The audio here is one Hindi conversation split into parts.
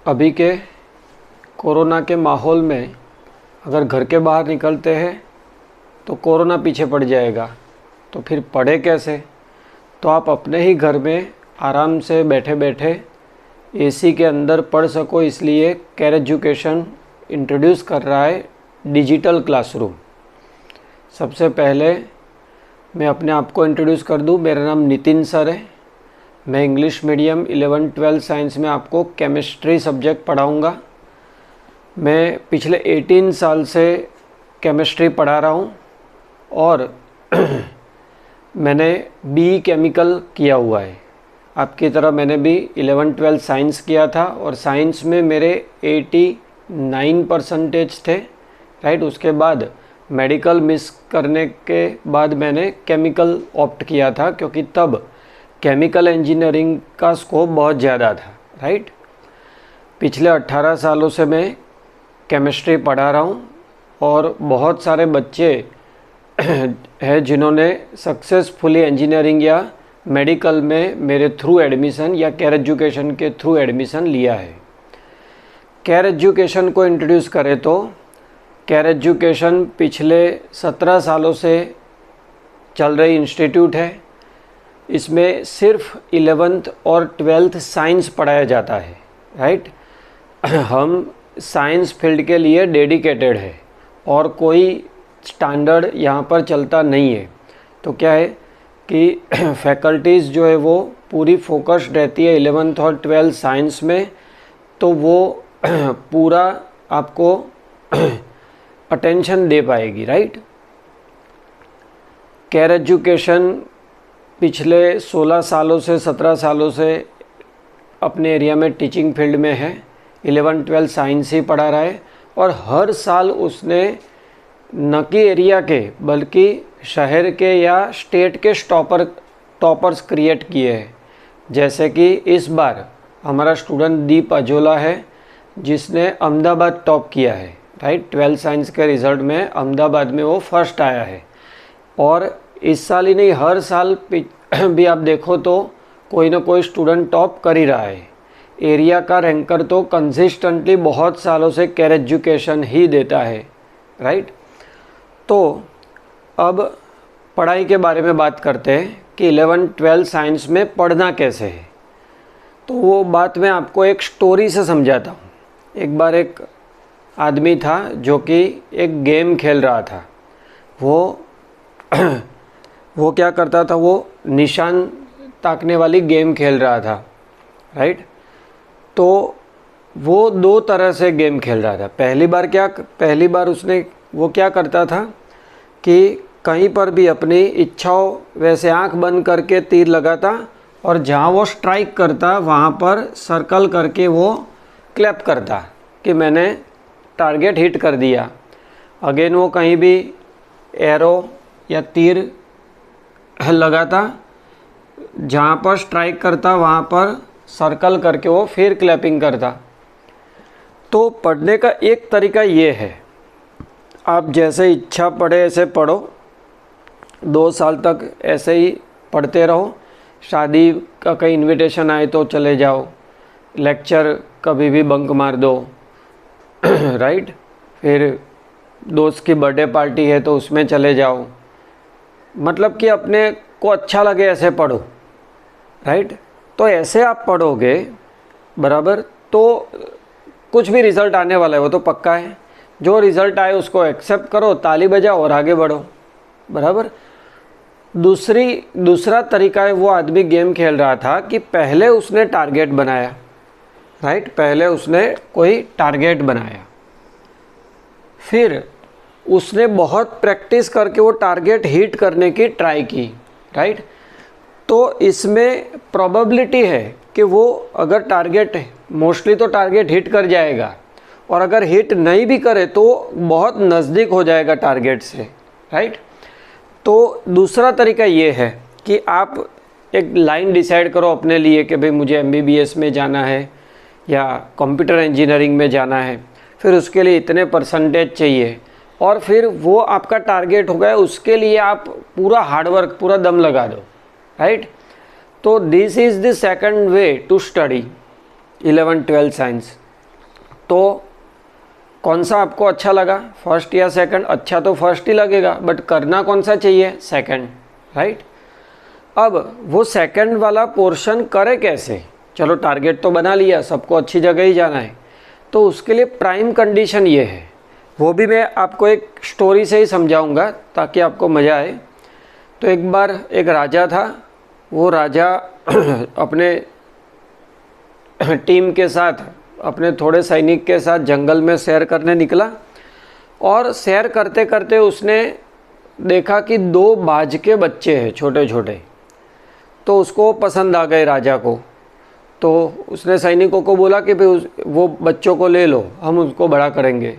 अभी के कोरोना के माहौल में अगर घर के बाहर निकलते हैं तो कोरोना पीछे पड़ जाएगा, तो फिर पढ़े कैसे? तो आप अपने ही घर में आराम से बैठे बैठे एसी के अंदर पढ़ सको, इसलिए केयर एजुकेशन इंट्रोड्यूस कर रहा है डिजिटल क्लासरूम। सबसे पहले मैं अपने आप को इंट्रोड्यूस कर दूं। मेरा नाम नितिन सर है। मैं इंग्लिश मीडियम 11-12 साइंस में आपको केमिस्ट्री सब्जेक्ट पढ़ाऊंगा। मैं पिछले 18 साल से केमिस्ट्री पढ़ा रहा हूं और मैंने बी केमिकल किया हुआ है। आपकी तरह मैंने भी 11-12 साइंस किया था और साइंस में मेरे 89% थे, राइट। उसके बाद मेडिकल मिस करने के बाद मैंने केमिकल ऑप्ट किया था, क्योंकि तब केमिकल इंजीनियरिंग का स्कोप बहुत ज़्यादा था, राइट। पिछले 18 सालों से मैं केमिस्ट्री पढ़ा रहा हूँ और बहुत सारे बच्चे हैं जिन्होंने सक्सेसफुली इंजीनियरिंग या मेडिकल में मेरे थ्रू एडमिशन या केयर एजुकेशन के थ्रू एडमिशन लिया है। केयर एजुकेशन को इंट्रोड्यूस करें तो केयर एजुकेशन पिछले 17 सालों से चल रही इंस्टीट्यूट है। इसमें सिर्फ 11th और 12th साइंस पढ़ाया जाता है, राइट। हम साइंस फील्ड के लिए डेडिकेटेड है और कोई स्टैंडर्ड यहाँ पर चलता नहीं है। तो क्या है कि फैकल्टीज़ जो है वो पूरी फोकस्ड रहती है 11th और 12th साइंस में, तो वो पूरा आपको अटेंशन दे पाएगी, राइट। केयर एजुकेशन पिछले 16 सालों से 17 सालों से अपने एरिया में टीचिंग फील्ड में है। 11-12 साइंस ही पढ़ा रहा है और हर साल उसने न कि एरिया के बल्कि शहर के या स्टेट के टॉपर्स क्रिएट किए हैं। जैसे कि इस बार हमारा स्टूडेंट दीप अजोला है जिसने अहमदाबाद टॉप किया है, राइट। 12 साइंस के रिज़ल्ट में अहमदाबाद में वो फर्स्ट आया है। और इस साल ही नहीं, हर साल भी आप देखो तो कोई ना कोई स्टूडेंट टॉप कर ही रहा है। एरिया का रैंकर तो कंसिस्टेंटली बहुत सालों से केयर एजुकेशन ही देता है, राइट। तो अब पढ़ाई के बारे में बात करते हैं कि 11-12 साइंस में पढ़ना कैसे है। तो वो बात मैं आपको एक स्टोरी से समझाता हूँ। एक बार एक आदमी था जो कि एक गेम खेल रहा था। वो क्या करता था, वो निशान ताकने वाली गेम खेल रहा था, राइट। तो वो दो तरह से गेम खेल रहा था। पहली बार उसने वो क्या करता था कि कहीं पर भी अपनी इच्छाओं वैसे आंख बंद करके तीर लगाता और जहाँ वो स्ट्राइक करता वहाँ पर सर्कल करके वो क्लैप करता कि मैंने टारगेट हिट कर दिया। अगेन वो कहीं भी एरो या तीर लगाता, जहाँ पर स्ट्राइक करता वहाँ पर सर्कल करके वो फिर क्लैपिंग करता। तो पढ़ने का एक तरीका ये है, आप जैसे इच्छा पढ़े ऐसे पढ़ो, 2 साल तक ऐसे ही पढ़ते रहो। शादी का कहीं इनविटेशन आए तो चले जाओ, लेक्चर कभी भी बंक मार दो, राइट। फिर दोस्त की बर्थडे पार्टी है तो उसमें चले जाओ। मतलब कि अपने को अच्छा लगे ऐसे पढ़ो, राइट। तो ऐसे आप पढ़ोगे बराबर तो कुछ भी रिज़ल्ट आने वाला है, वो तो पक्का है। जो रिज़ल्ट आए उसको एक्सेप्ट करो, ताली बजाओ और आगे बढ़ो, बराबर। दूसरा तरीका है, वो आदमी गेम खेल रहा था कि पहले उसने टारगेट बनाया, राइट। पहले उसने कोई टारगेट बनाया, फिर उसने बहुत प्रैक्टिस करके वो टारगेट हिट करने की ट्राई की, राइट। तो इसमें प्रोबेबिलिटी है कि वो अगर टारगेट मोस्टली तो टारगेट हिट कर जाएगा, और अगर हिट नहीं भी करे तो बहुत नज़दीक हो जाएगा टारगेट से, राइट। तो दूसरा तरीका ये है कि आप एक लाइन डिसाइड करो अपने लिए कि भाई मुझे MBBS में जाना है या कंप्यूटर इंजीनियरिंग में जाना है, फिर उसके लिए इतने परसेंटेज चाहिए, और फिर वो आपका टारगेट हो गया, उसके लिए आप पूरा हार्डवर्क, पूरा दम लगा दो, राइट। तो this is the second way to study 11-12 science, तो कौन सा आपको अच्छा लगा, फर्स्ट या सेकंड? अच्छा तो फर्स्ट ही लगेगा, बट करना कौन सा चाहिए? Second, right. अब वो सेकंड वाला पोर्शन करे कैसे? चलो टारगेट तो बना लिया, सबको अच्छी जगह ही जाना है, तो उसके लिए प्राइम कंडीशन ये है, वो भी मैं आपको एक स्टोरी से ही समझाऊंगा ताकि आपको मज़ा आए। तो एक बार एक राजा था, वो राजा अपने टीम के साथ, अपने थोड़े सैनिक के साथ जंगल में सैर करने निकला, और सैर करते करते उसने देखा कि 2 बाज के बच्चे हैं छोटे छोटे, तो उसको पसंद आ गए राजा को। तो उसने सैनिकों को बोला कि भाई वो बच्चों को ले लो, हम उसको बड़ा करेंगे,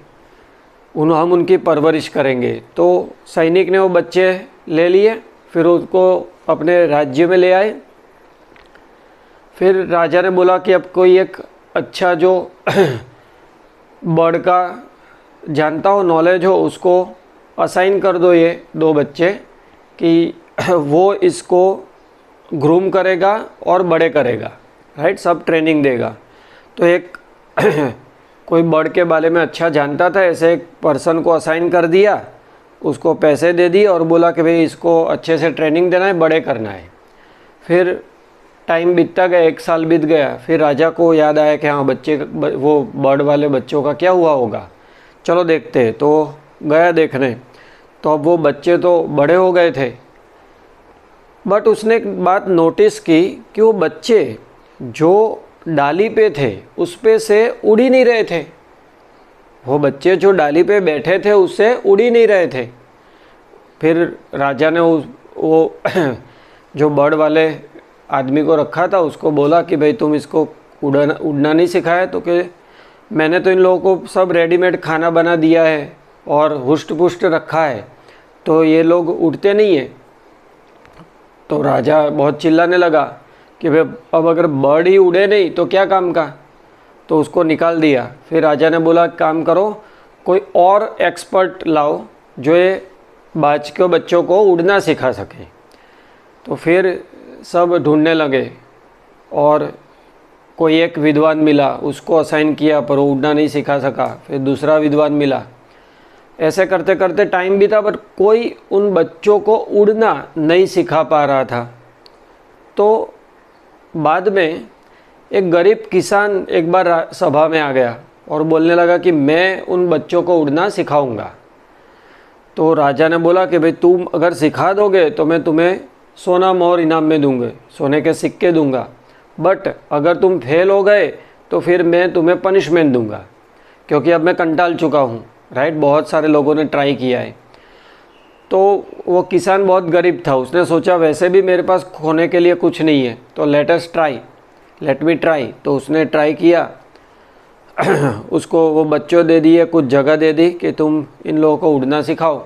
हम उनकी परवरिश करेंगे। तो सैनिक ने वो बच्चे ले लिए, फिर उसको अपने राज्य में ले आए। फिर राजा ने बोला कि अब कोई एक अच्छा जो बर्ड का जानता हो, नॉलेज हो, उसको असाइन कर दो ये 2 बच्चे कि वो इसको ग्रूम करेगा और बड़े करेगा, राइट, सब ट्रेनिंग देगा। तो एक कोई बर्ड के बारे में अच्छा जानता था, ऐसे एक पर्सन को असाइन कर दिया, उसको पैसे दे दिए और बोला कि भाई इसको अच्छे से ट्रेनिंग देना है, बड़े करना है। फिर टाइम बीतता गया, 1 साल बीत गया। फिर राजा को याद आया कि हाँ बच्चे, वो बर्ड वाले बच्चों का क्या हुआ होगा, चलो देखते हैं। तो गया देखने, तो अब वो बच्चे तो बड़े हो गए थे, बट उसने एक बात नोटिस की कि वो बच्चे जो डाली पे थे उस पे से उड़ ही नहीं रहे थे। वो बच्चे जो डाली पे बैठे थे उससे उड़ ही नहीं रहे थे। फिर राजा ने वो जो बर्ड वाले आदमी को रखा था उसको बोला कि भाई तुम इसको उड़ना नहीं सिखाया, तो कि मैंने तो इन लोगों को सब रेडीमेड खाना बना दिया है और हुष्ट पुष्ट रखा है, तो ये लोग उड़ते नहीं हैं। तो राजा बहुत चिल्लाने लगा कि भाई अब अगर बर्ड ही उड़े नहीं तो क्या काम का, तो उसको निकाल दिया। फिर राजा ने बोला काम करो, कोई और एक्सपर्ट लाओ जो ये बाज के बच्चों को उड़ना सिखा सके। तो फिर सब ढूंढने लगे और कोई एक विद्वान मिला, उसको असाइन किया, पर वो उड़ना नहीं सिखा सका। फिर दूसरा विद्वान मिला, ऐसे करते करते टाइम बीता, बट कोई उन बच्चों को उड़ना नहीं सिखा पा रहा था। तो बाद में एक गरीब किसान एक बार सभा में आ गया और बोलने लगा कि मैं उन बच्चों को उड़ना सिखाऊंगा। तो राजा ने बोला कि भाई तुम अगर सिखा दोगे तो मैं तुम्हें सोना मोहर इनाम में दूंगा, सोने के सिक्के दूंगा, बट अगर तुम फेल हो गए तो फिर मैं तुम्हें पनिशमेंट दूंगा, क्योंकि अब मैं कंटाल चुका हूँ, राइट, बहुत सारे लोगों ने ट्राई किया है। तो वो किसान बहुत गरीब था, उसने सोचा वैसे भी मेरे पास खोने के लिए कुछ नहीं है, तो लेट मी ट्राई। तो उसने ट्राई किया उसको वो बच्चों दे दिए, कुछ जगह दे दी कि तुम इन लोगों को उड़ना सिखाओ।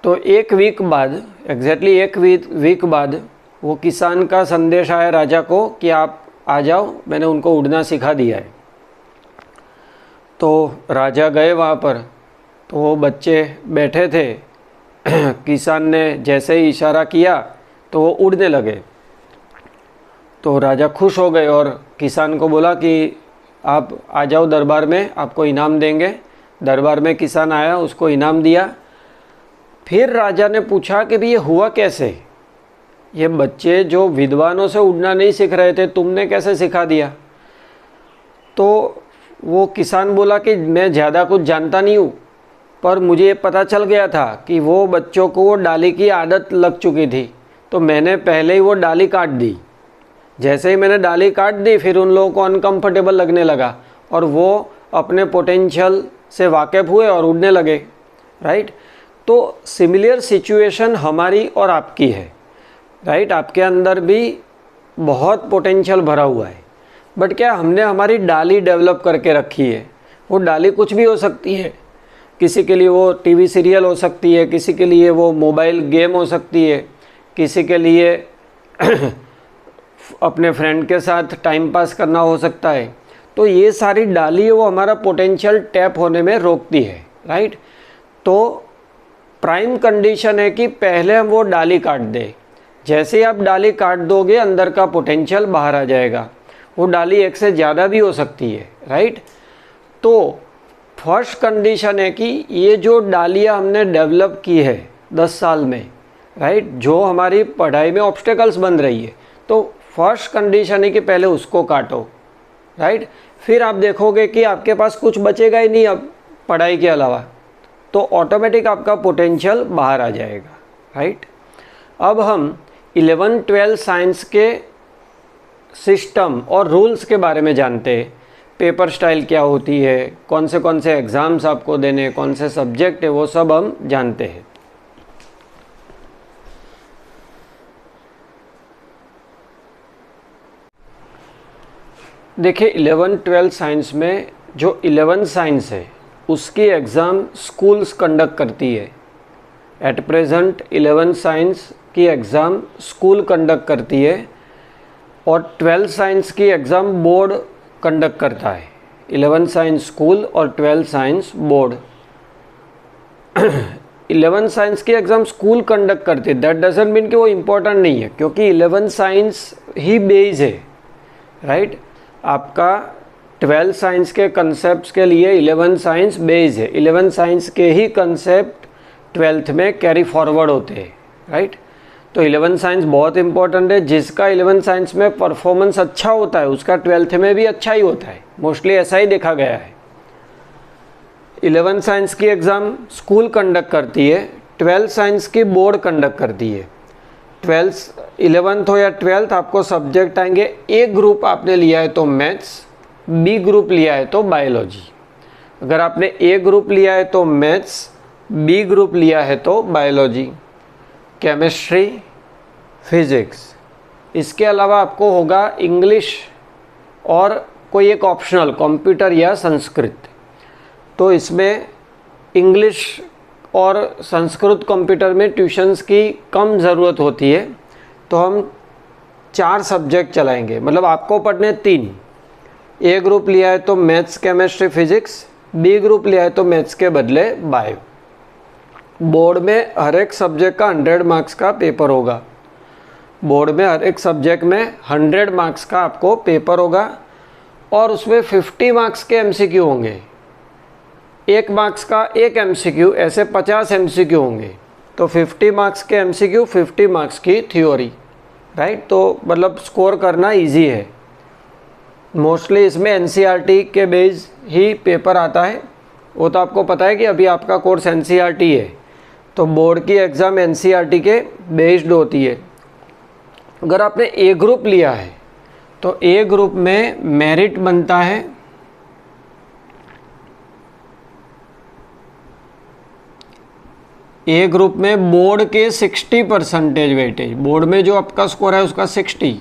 तो 1 वीक बाद, एग्जैक्टली 1 वीक बाद वो किसान का संदेश आया राजा को कि आप आ जाओ, मैंने उनको उड़ना सिखा दिया है। तो राजा गए वहाँ पर, तो वो बच्चे बैठे थे किसान ने जैसे ही इशारा किया तो वो उड़ने लगे। तो राजा खुश हो गए और किसान को बोला कि आप आ जाओ दरबार में, आपको इनाम देंगे। दरबार में किसान आया, उसको इनाम दिया। फिर राजा ने पूछा कि भाई ये हुआ कैसे, ये बच्चे जो विद्वानों से उड़ना नहीं सीख रहे थे तुमने कैसे सिखा दिया? तो वो किसान बोला कि मैं ज़्यादा कुछ जानता नहीं हूँ, पर मुझे ये पता चल गया था कि वो बच्चों को वो डाली की आदत लग चुकी थी, तो मैंने पहले ही वो डाली काट दी। जैसे ही मैंने डाली काट दी फिर उन लोगों को अनकंफर्टेबल लगने लगा और वो अपने पोटेंशियल से वाकिफ़ हुए और उड़ने लगे, राइट। तो सिमिलर सिचुएशन हमारी और आपकी है, राइट। आपके अंदर भी बहुत पोटेंशियल भरा हुआ है, बट क्या हमने हमारी डाली डेवलप करके रखी है? वो डाली कुछ भी हो सकती है, किसी के लिए वो टीवी सीरियल हो सकती है, किसी के लिए वो मोबाइल गेम हो सकती है, किसी के लिए अपने फ्रेंड के साथ टाइम पास करना हो सकता है। तो ये सारी डाली वो हमारा पोटेंशियल टैप होने में रोकती है, राइट। तो प्राइम कंडीशन है कि पहले हम वो डाली काट दें। जैसे ही आप डाली काट दोगे अंदर का पोटेंशियल बाहर आ जाएगा। वो डाली एक से ज़्यादा भी हो सकती है, राइट। तो फर्स्ट कंडीशन है कि ये जो डालियाँ हमने डेवलप की है 10 साल में, राइट, जो हमारी पढ़ाई में ऑब्स्टेकल्स बन रही है, तो फर्स्ट कंडीशन है कि पहले उसको काटो, राइट। फिर आप देखोगे कि आपके पास कुछ बचेगा ही नहीं अब पढ़ाई के अलावा, तो ऑटोमेटिक आपका पोटेंशियल बाहर आ जाएगा, राइट। अब हम 11-12 साइंस के सिस्टम और रूल्स के बारे में जानते हैं। पेपर स्टाइल क्या होती है, कौन से एग्ज़ाम्स आपको देने, कौन से सब्जेक्ट है, वो सब हम जानते हैं। देखिए 11-12 साइंस में जो 11 साइंस है उसकी एग्ज़ाम स्कूल्स कंडक्ट करती है। एट प्रेजेंट 11 साइंस की एग्ज़ाम स्कूल कंडक्ट करती है और 12 साइंस की एग्ज़ाम बोर्ड कंडक्ट करता है। 11 साइंस स्कूल और 12 साइंस बोर्ड। 11 साइंस की एग्ज़ाम स्कूल कंडक्ट करती है, दैट डजंट मीन कि वो इम्पोर्टेंट नहीं है, क्योंकि 11 साइंस ही बेस है, राइट। आपका 12 साइंस के कंसेप्ट के लिए 11 साइंस बेस है। 11 साइंस के ही कंसेप्ट 12th में कैरी फॉरवर्ड होते हैं, राइट। तो 11 साइंस बहुत इंपॉर्टेंट है। जिसका 11 साइंस में परफॉर्मेंस अच्छा होता है उसका 12th में भी अच्छा ही होता है, मोस्टली ऐसा ही देखा गया है। 11 साइंस की एग्ज़ाम स्कूल कंडक्ट करती है, 12 साइंस की बोर्ड कंडक्ट करती है। 11th हो या 12th आपको सब्जेक्ट आएंगे, ए ग्रुप आपने लिया है तो मैथ्स, बी ग्रुप लिया है तो बायोलॉजी। अगर आपने ए ग्रुप लिया है तो मैथ्स, बी ग्रुप लिया है तो बायोलॉजी, केमिस्ट्री, फिज़िक्स। इसके अलावा आपको होगा इंग्लिश और कोई एक ऑप्शनल कंप्यूटर या संस्कृत। तो इसमें इंग्लिश और संस्कृत कंप्यूटर में ट्यूशन्स की कम ज़रूरत होती है, तो हम 4 सब्जेक्ट चलाएंगे। मतलब आपको पढ़ने 3, ए ग्रुप लिया है तो maths, chemistry, physics, B group लिया है तो मैथ्स के बदले बायो। बोर्ड में हर एक सब्जेक्ट का 100 मार्क्स का पेपर होगा। बोर्ड में हर एक सब्जेक्ट में 100 मार्क्स का आपको पेपर होगा और उसमें 50 मार्क्स के एमसीक्यू होंगे। 1 मार्क्स का एक एमसीक्यू, ऐसे 50 एमसीक्यू होंगे। तो 50 मार्क्स के एमसीक्यू, 50 मार्क्स की थ्योरी, राइट। तो मतलब स्कोर करना इजी है। मोस्टली इसमें एनसीईआरटी के बेस ही पेपर आता है। वो तो आपको पता है कि अभी आपका कोर्स एनसीईआरटी है, तो बोर्ड की एग्ज़ाम एनसीईआरटी के बेस्ड होती है। अगर आपने ए ग्रुप लिया है तो ए ग्रुप में मेरिट बनता है ए ग्रुप में बोर्ड के 60% वेटेज, बोर्ड में जो आपका स्कोर है उसका 60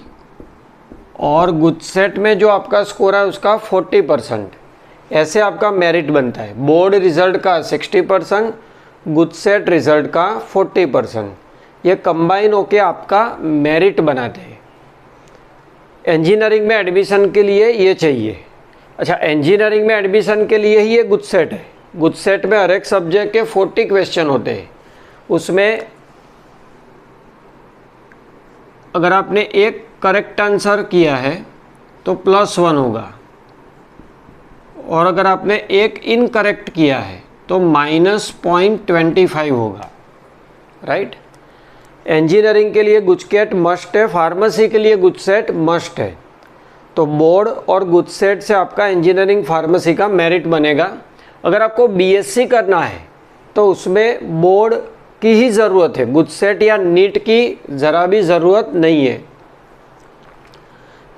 और गुजसेट में जो आपका स्कोर है उसका 40%, ऐसे आपका मेरिट बनता है। बोर्ड रिजल्ट का 60%, गुजसेट रिजल्ट का 40%, ये कंबाइन होके आपका मेरिट बनाते हैं। इंजीनियरिंग में एडमिशन के लिए ये चाहिए। अच्छा, इंजीनियरिंग में एडमिशन के लिए ही ये गुजसेट है। गुजसेट में हर एक सब्जेक्ट के 40 क्वेश्चन होते हैं। उसमें अगर आपने एक करेक्ट आंसर किया है तो +1 होगा और अगर आपने एक इनकरेक्ट किया है तो -0.25 होगा, राइट। इंजीनियरिंग के लिए गुजकेट मस्ट है, फार्मेसी के लिए गुजसेट मस्ट है। तो बोर्ड और गुजसेट से आपका इंजीनियरिंग फार्मेसी का मेरिट बनेगा। अगर आपको बीएससी करना है तो उसमें बोर्ड की ही ज़रूरत है, गुजसेट या नीट की ज़रा भी ज़रूरत नहीं है।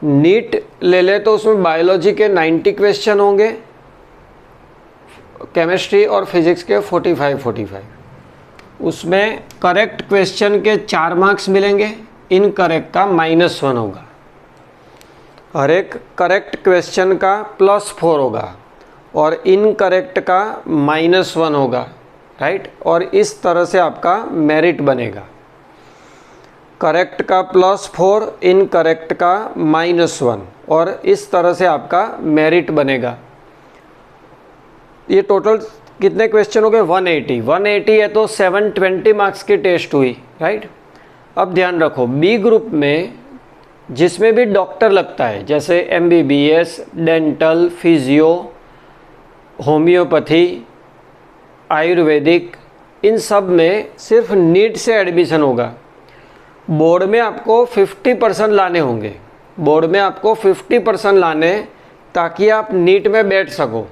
नीट ले ले तो उसमें बायोलॉजी के 90 क्वेश्चन होंगे, केमिस्ट्री और फिज़िक्स के 45। उसमें करेक्ट क्वेश्चन के 4 मार्क्स मिलेंगे, इनकरेक्ट का -1 होगा। हर एक करेक्ट क्वेश्चन का +4 होगा और इनकरेक्ट का -1 होगा, राइट। और इस तरह से आपका मेरिट बनेगा। करेक्ट का +4, इनकरेक्ट का -1 और इस तरह से आपका मेरिट बनेगा। ये टोटल कितने क्वेश्चन हो गए? 180 है तो 720 मार्क्स की टेस्ट हुई, राइट। अब ध्यान रखो, बी ग्रुप में जिसमें भी डॉक्टर लगता है, जैसे MBBS, dental, physio, homeopathy, Ayurvedic, इन सब में सिर्फ नीट से एडमिशन होगा। बोर्ड में आपको 50% लाने होंगे, बोर्ड में आपको 50% लाने, ताकि आप नीट में बैठ सको।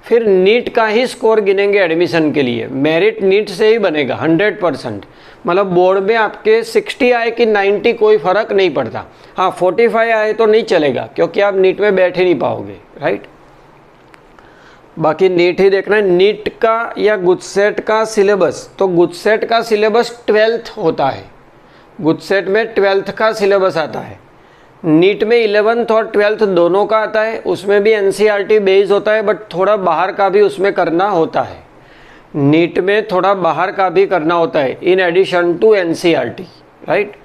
फिर नीट का ही स्कोर गिनेंगे एडमिशन के लिए, मेरिट नीट से ही बनेगा 100%। मतलब बोर्ड में आपके 60 आए कि 90 कोई फ़र्क नहीं पड़ता। हाँ 45 आए तो नहीं चलेगा, क्योंकि आप नीट में बैठ ही नहीं पाओगे, राइट। बाकी नीट ही देखना है। नीट का या गुजसेट का सिलेबस, तो गुजसेट का सिलेबस 12th होता है, गुजसेट में 12th का सिलेबस आता है। नीट में 11th और 12th दोनों का आता है, उसमें भी NCERT बेस्ड होता है, बट थोड़ा बाहर का भी उसमें करना होता है। नीट में थोड़ा बाहर का भी करना होता है in addition to NCERT, right.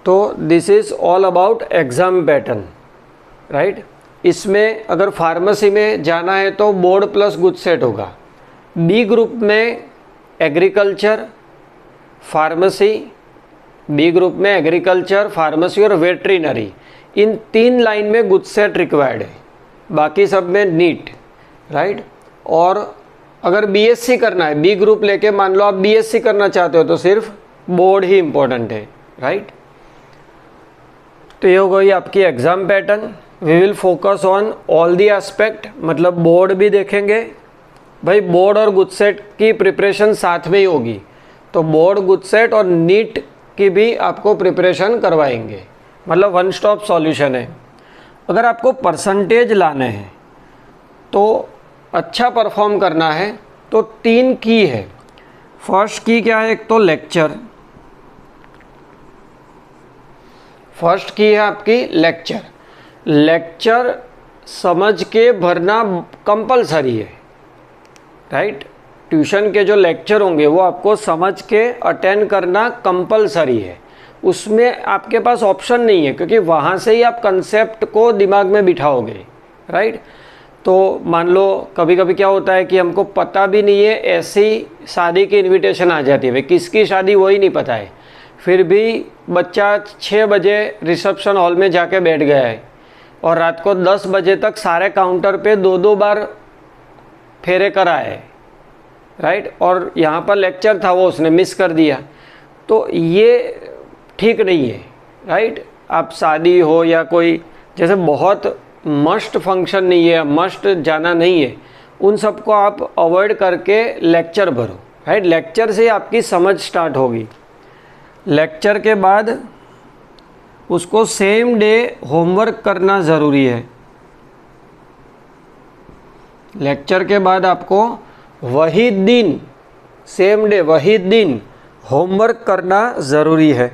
तो this is all about exam pattern, right. इसमें अगर फार्मेसी में जाना है तो बोर्ड प्लस गुजसेट होगा। बी ग्रुप में एग्रीकल्चर, फार्मेसी, बी ग्रुप में एग्रीकल्चर, फार्मेसी और वेटरिनरी, इन 3 लाइन में गुजसेट रिक्वायर्ड है, बाकी सब में नीट, राइट। और अगर BSc करना है, बी ग्रुप लेके मान लो आप BSc करना चाहते हो, तो सिर्फ बोर्ड ही इम्पोर्टेंट है, राइट। तो ये हो गई आपकी exam pattern. We will focus on all the aspect, मतलब बोर्ड भी देखेंगे भाई, बोर्ड और गुजसेट की प्रिपरेशन साथ में ही होगी, तो बोर्ड, गुजसेट और नीट की भी आपको प्रिपरेशन करवाएंगे, मतलब वन स्टॉप सॉल्यूशन है। अगर आपको परसेंटेज लाने हैं, तो अच्छा परफॉर्म करना है, तो 3 की है। फर्स्ट की क्या है, एक तो लेक्चर, फर्स्ट की है आपकी लेक्चर। लेक्चर समझ के भरना कंपलसरी है, राइट। ट्यूशन के जो लेक्चर होंगे वो आपको समझ के अटेंड करना कंपलसरी है, उसमें आपके पास ऑप्शन नहीं है, क्योंकि वहाँ से ही आप कंसेप्ट को दिमाग में बिठाओगे, राइट। तो मान लो कभी कभी क्या होता है कि हमको पता भी नहीं है, ऐसी शादी की इनविटेशन आ जाती है, भाई किसकी शादी वही नहीं पता है, फिर भी बच्चा 6 बजे रिसेप्शन हॉल में जाके बैठ गया है और रात को 10 बजे तक सारे काउंटर पे 2-2 बार फेरे कराए, राइट। और यहाँ पर लेक्चर था वो उसने मिस कर दिया, तो ये ठीक नहीं है, राइट। आप शादी हो या कोई जैसे बहुत मस्ट फंक्शन नहीं है, मस्ट जाना नहीं है, उन सबको आप अवॉइड करके लेक्चर भरो, राइट। लेक्चर से आपकी समझ स्टार्ट होगी। लेक्चर के बाद उसको सेम डे होमवर्क करना ज़रूरी है। लेक्चर के बाद आपको वही दिन, सेम डे वही दिन होमवर्क करना ज़रूरी है।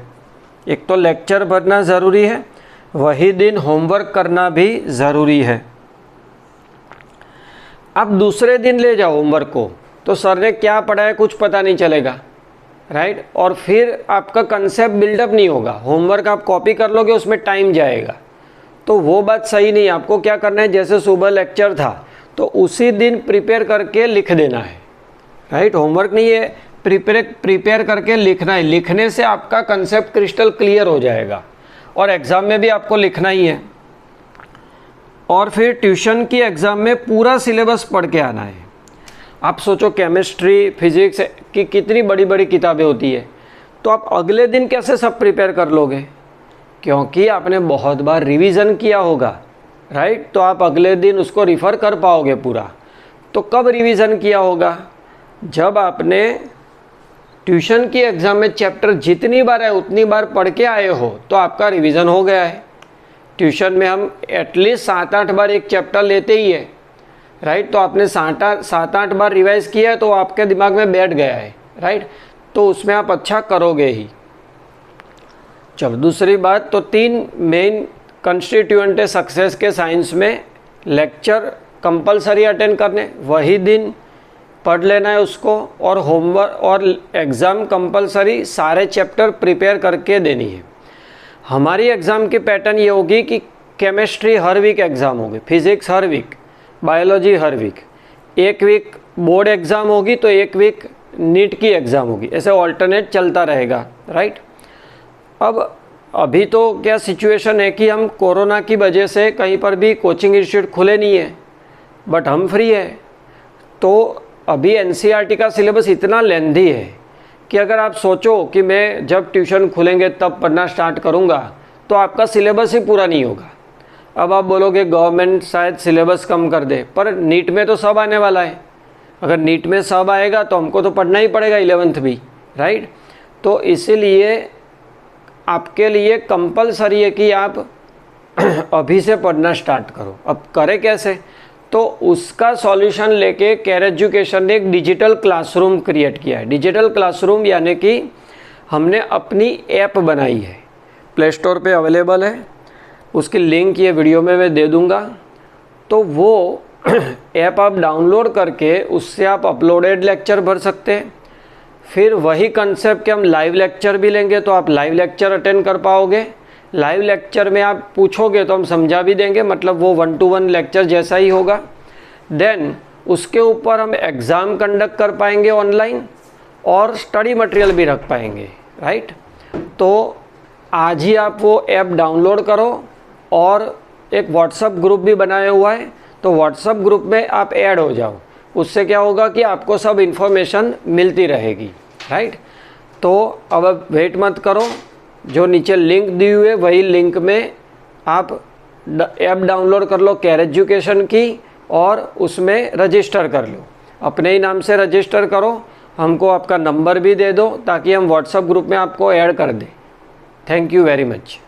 एक तो लेक्चर भरना ज़रूरी है, वही दिन होमवर्क करना भी ज़रूरी है। आप दूसरे दिन ले जाओ होमवर्क को, तो सर ने क्या पढ़ाया कुछ पता नहीं चलेगा, राइट। और फिर आपका कंसेप्ट बिल्डअप नहीं होगा। होमवर्क आप कॉपी कर लोगे, उसमें टाइम जाएगा, तो वो बात सही नहीं। आपको क्या करना है, जैसे सुबह लेक्चर था तो उसी दिन प्रिपेयर करके लिख देना है, राइट। होमवर्क नहीं है, प्रिपेयर करके लिखना है। लिखने से आपका कंसेप्ट क्रिस्टल क्लियर हो जाएगा, और एग्ज़ाम में भी आपको लिखना ही है। और फिर ट्यूशन की एग्ज़ाम में पूरा सिलेबस पढ़ के आना है। आप सोचो केमिस्ट्री, फिजिक्स की कितनी बड़ी बड़ी किताबें होती है, तो आप अगले दिन कैसे सब प्रिपेयर कर लोगे, क्योंकि आपने बहुत बार रिवीजन किया होगा, राइट। तो आप अगले दिन उसको रिफ़र कर पाओगे पूरा। तो कब रिवीजन किया होगा, जब आपने ट्यूशन की एग्ज़ाम में चैप्टर जितनी बार है उतनी बार पढ़ के आए हो, तो आपका रिवीजन हो गया है। ट्यूशन में हम एटलीस्ट 7-8 बार एक चैप्टर लेते ही है, राइट। तो आपने 7-8 बार रिवाइज किया है, तो आपके दिमाग में बैठ गया है, राइट। तो उसमें आप अच्छा करोगे ही। चलो दूसरी बात, तो 3 मेन कंस्टिट्यूएंट है सक्सेस के साइंस में। लेक्चर कंपलसरी अटेंड करने, वही दिन पढ़ लेना है उसको, और होमवर्क और एग्ज़ाम कंपलसरी सारे चैप्टर प्रिपेयर करके देनी है। हमारी एग्ज़ाम की पैटर्न ये होगी कि केमिस्ट्री हर वीक एग्ज़ाम होगी, फिज़िक्स हर वीक, बायोलॉजी हर वीक, एक वीक बोर्ड एग्ज़ाम होगी तो एक वीक नीट की एग्ज़ाम होगी, ऐसे ऑल्टरनेट चलता रहेगा, राइट। अब अभी तो क्या सिचुएशन है कि हम कोरोना की वजह से कहीं पर भी कोचिंग इंस्टीट्यूट खुले नहीं है, बट हम फ्री है। तो अभी एनसीईआरटी का सिलेबस इतना लेंथी है कि अगर आप सोचो कि मैं जब ट्यूशन खुलेंगे तब पढ़ना स्टार्ट करूँगा तो आपका सिलेबस ही पूरा नहीं होगा। अब आप बोलोगे गवर्नमेंट शायद सिलेबस कम कर दे, पर नीट में तो सब आने वाला है। अगर नीट में सब आएगा तो हमको तो पढ़ना ही पड़ेगा 11th भी, राइट। तो इसीलिए आपके लिए कंपलसरी है कि आप अभी से पढ़ना स्टार्ट करो। अब करें कैसे? तो उसका सॉल्यूशन लेके केयर एजुकेशन ने एक डिजिटल क्लासरूम क्रिएट किया है। डिजिटल क्लासरूम यानी कि हमने अपनी ऐप बनाई है, प्ले स्टोर पे अवेलेबल है, उसकी लिंक ये वीडियो में मैं दे दूँगा। तो वो ऐप आप डाउनलोड करके उससे आप अपलोडेड लेक्चर भर सकते हैं। फिर वही कंसेप्ट के हम लाइव लेक्चर भी लेंगे तो आप लाइव लेक्चर अटेंड कर पाओगे। लाइव लेक्चर में आप पूछोगे तो हम समझा भी देंगे, मतलब वो 1-to-1 लेक्चर जैसा ही होगा। देन उसके ऊपर हम एग्ज़ाम कंडक्ट कर पाएंगे ऑनलाइन और स्टडी मटेरियल भी रख पाएंगे, राइट। तो आज ही आप वो ऐप डाउनलोड करो और एक व्हाट्सअप ग्रुप भी बनाया हुआ है, तो व्हाट्सअप ग्रुप में आप ऐड हो जाओ। उससे क्या होगा कि आपको सब इन्फॉर्मेशन मिलती रहेगी, राइट। तो अब वेट मत करो, जो नीचे लिंक दी हुई है वही लिंक में आप ऐप डाउनलोड कर लो केयर एजुकेशन की और उसमें रजिस्टर कर लो। अपने ही नाम से रजिस्टर करो, हमको आपका नंबर भी दे दो ताकि हम व्हाट्सएप ग्रुप में आपको ऐड कर दें। Thank you very much.